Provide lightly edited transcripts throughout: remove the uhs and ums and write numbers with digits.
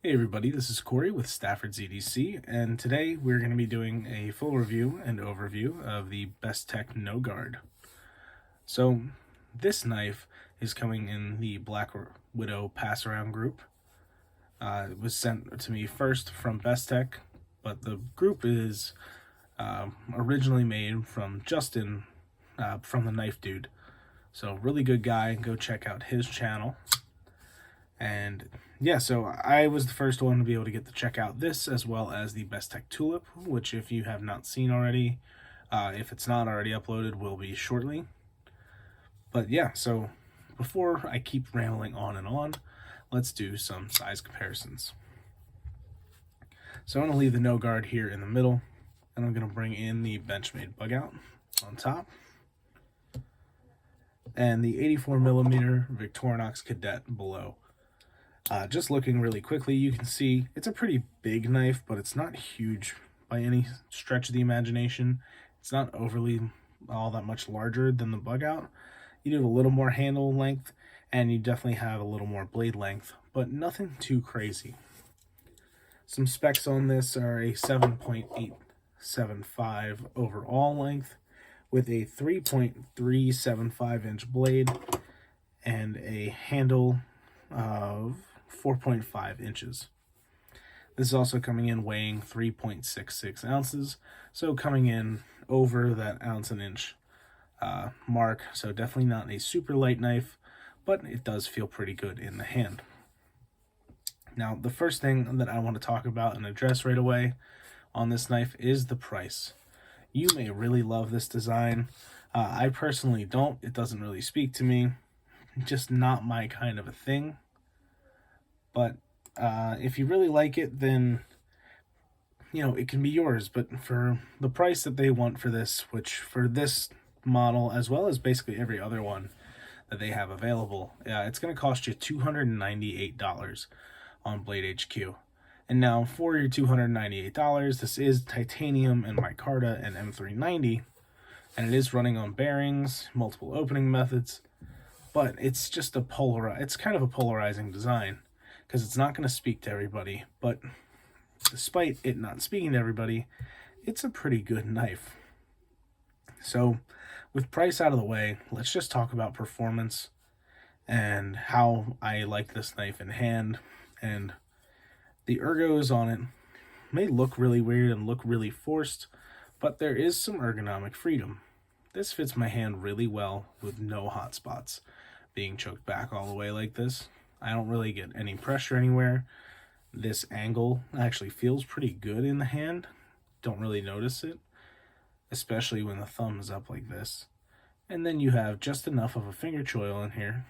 Hey everybody, this is Corey with Stafford's EDC, and today we're going to be doing a full review and overview of the Bestech Nogard. So this knife is coming in the Black Widow pass-around group. It was sent to me first from Bestech, but the group is originally made from Justin from the Knife Dude. So really good guy, go check out his channel. And yeah, so I was the first one to be able to get to check out this, as well as the Bestech Tulip, which if you have not seen already, if it's not already uploaded, will be shortly. But yeah, so before I keep rambling on and on, let's do some size comparisons. So I'm going to leave the Nogard here in the middle, and I'm going to bring in the Benchmade bug out on top, and the 84mm Victorinox Cadet below. Just looking really quickly, you can see it's a pretty big knife, but it's not huge by any stretch of the imagination. It's not overly all that much larger than the bug out. You do have a little more handle length, and you definitely have a little more blade length, but nothing too crazy. Some specs on this are a 7.875 overall length with a 3.375 inch blade and a handle of 4.5 inches. This is also coming in weighing 3.66 ounces, so coming in over that ounce and inch mark, so definitely not a super light knife, but it does feel pretty good in the hand. Now, the first thing that I want to talk about and address right away on this knife is the price. You may really love this design. I personally don't. It doesn't really speak to me. Just not my kind of a thing. But if you really like it, then, you know, it can be yours. But for the price that they want for this, which for this model, as well as basically every other one that they have available, it's going to cost you $298 on Blade HQ. And now for your $298, this is titanium and micarta and M390, and it is running on bearings, multiple opening methods, but it's just it's kind of a polarizing design, because it's not going to speak to everybody, but despite it not speaking to everybody, it's a pretty good knife. So with price out of the way, let's just talk about performance and how I like this knife in hand. And the ergos on it may look really weird and look really forced, but there is some ergonomic freedom. This fits my hand really well with no hot spots being choked back all the way like this. I don't really get any pressure anywhere. This angle actually feels pretty good in the hand. Don't really notice it, especially when the thumb is up like this. And then you have just enough of a finger choil in here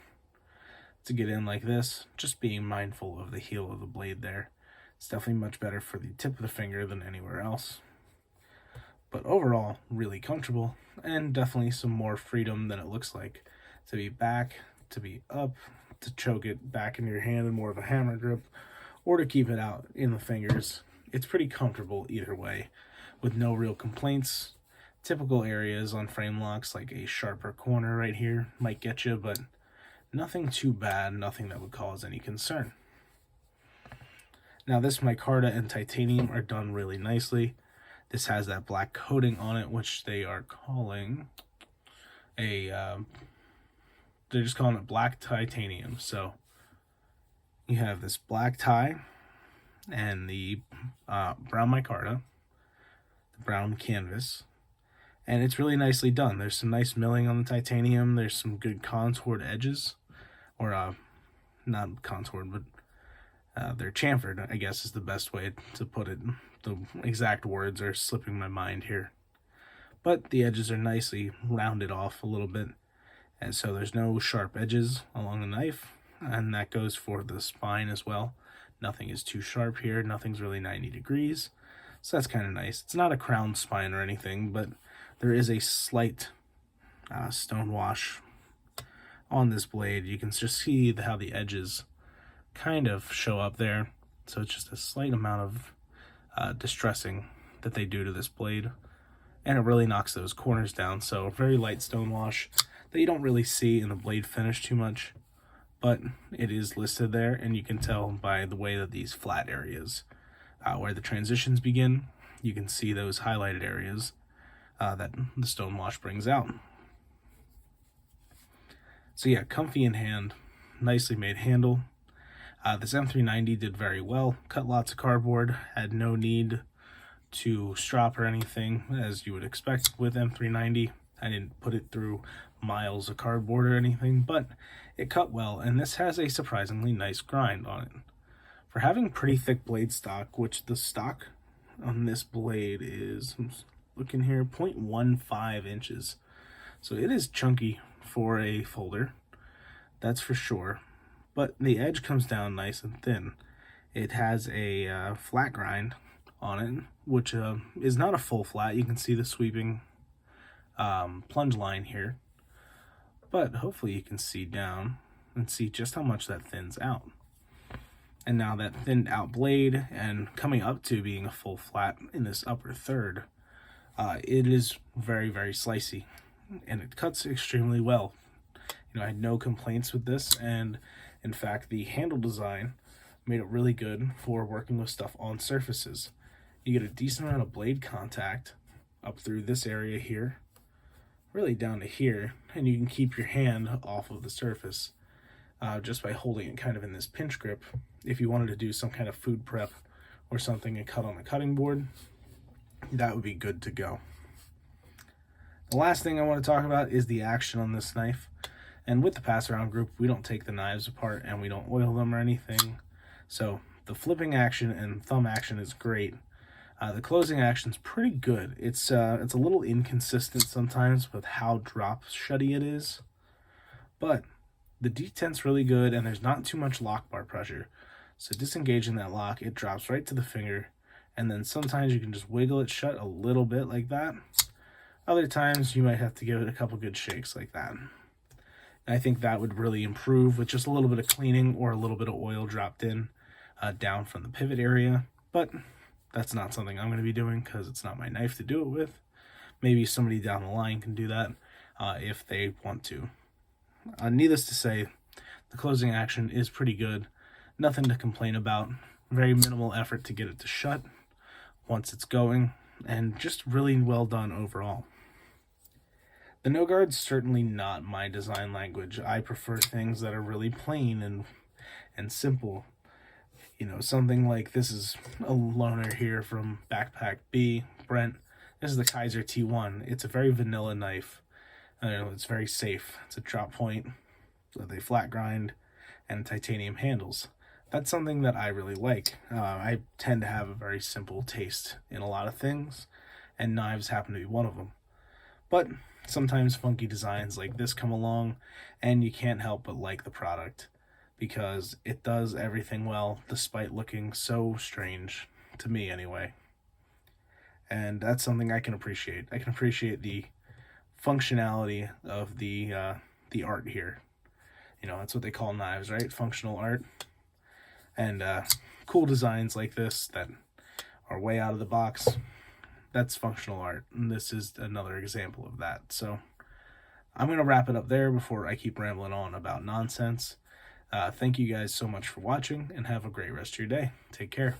to get in like this, just being mindful of the heel of the blade there. It's definitely much better for the tip of the finger than anywhere else. But overall, really comfortable, and definitely some more freedom than it looks like. To be back, to be up, to choke it back in your hand in more of a hammer grip, or to keep it out in the fingers. It's pretty comfortable either way, with no real complaints. Typical areas on frame locks, like a sharper corner right here, might get you, but nothing too bad, nothing that would cause any concern. Now, this micarta and titanium are done really nicely. This has that black coating on it, which they are calling they're just calling it black titanium. So you have this black tie and the brown micarta, the brown canvas, and it's really nicely done. There's some nice milling on the titanium. There's some good contoured edges, or not contoured, but they're chamfered, I guess is the best way to put it. The exact words are slipping my mind here. But the edges are nicely rounded off a little bit, and so there's no sharp edges along the knife, and that goes for the spine as well. Nothing is too sharp here, nothing's really 90 degrees, so that's kind of nice. It's not a crown spine or anything, but there is a slight stone wash on this blade. You can just see how the edges kind of show up there, so it's just a slight amount of distressing that they do to this blade, and it really knocks those corners down. So a very light stone wash that you don't really see in the blade finish too much, but it is listed there, and you can tell by the way that these flat areas, where the transitions begin, you can see those highlighted areas that the stone wash brings out. So yeah, comfy in hand, nicely made handle. This M390 did very well, cut lots of cardboard, had no need to strop or anything, as you would expect with M390. I didn't put it through miles of cardboard or anything, but it cut well, and this has a surprisingly nice grind on it. For having pretty thick blade stock, which the stock on this blade is, I'm looking here, 0.15 inches. So it is chunky for a folder, that's for sure. But the edge comes down nice and thin. It has a flat grind on it, which is not a full flat. You can see the sweeping plunge line here. But hopefully you can see down and see just how much that thins out. And now that thinned out blade and coming up to being a full flat in this upper third, it is very, very slicey, and it cuts extremely well. You know, I had no complaints with this, and in fact, the handle design made it really good for working with stuff on surfaces. You get a decent amount of blade contact up through this area here, really down to here, and you can keep your hand off of the surface just by holding it kind of in this pinch grip. If you wanted to do some kind of food prep or something and cut on a cutting board, that would be good to go. The last thing I want to talk about is the action on this knife. And with the pass around group, we don't take the knives apart and we don't oil them or anything. So the flipping action and thumb action is great. The closing action is pretty good. It's a little inconsistent sometimes with how drop shutty it is, but the detent's really good and there's not too much lock bar pressure. So disengaging that lock, it drops right to the finger, and then sometimes you can just wiggle it shut a little bit like that. Other times you might have to give it a couple good shakes like that. And I think that would really improve with just a little bit of cleaning or a little bit of oil dropped in down from the pivot area. But that's not something I'm going to be doing because it's not my knife to do it with. Maybe somebody down the line can do that if they want to. Needless to say, the closing action is pretty good. Nothing to complain about. Very minimal effort to get it to shut once it's going, and just really well done overall. The Nogard's certainly not my design language. I prefer things that are really plain and simple. You know, something like this is a loaner here from Backpack B, Brent. This is the Kaiser T1. It's a very vanilla knife. It's very safe. It's a drop point with a flat grind and titanium handles. That's something that I really like. I tend to have a very simple taste in a lot of things, and knives happen to be one of them. But sometimes funky designs like this come along, and you can't help but like the product, because it does everything well, despite looking so strange, to me anyway. And that's something I can appreciate. I can appreciate the functionality of the art here. You know, that's what they call knives, right? Functional art. And cool designs like this that are way out of the box, that's functional art. And this is another example of that. So I'm going to wrap it up there before I keep rambling on about nonsense. Thank you guys so much for watching, and have a great rest of your day. Take care.